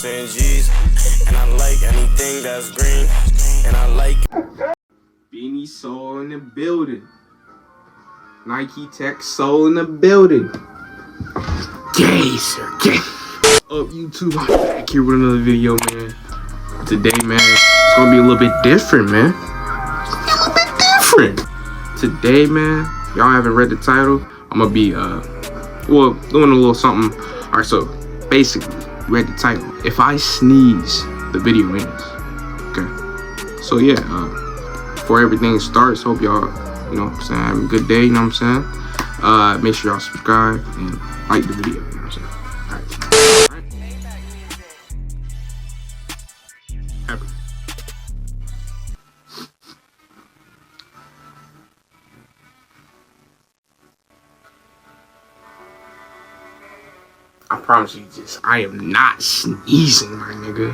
saying G's. And I like anything that's green. And I like Beanie Soul in the building. Nike Tech Soul in the building. Gay, sir, gay. Up YouTube, I'm back here with another video, man. Today, man, it's gonna be a little bit different, man. It's gonna be a little bit different. Today, man, y'all haven't read the title. I'm gonna be, doing a little something. All right, so basically, read the title. If I sneeze, the video ends. Okay. So yeah, before everything starts, hope y'all, you know what I'm saying, have a good day, you know what I'm saying? Make sure y'all subscribe and like the video, you know what I'm saying? Alright. I promise you this, I am not sneezing, my nigga.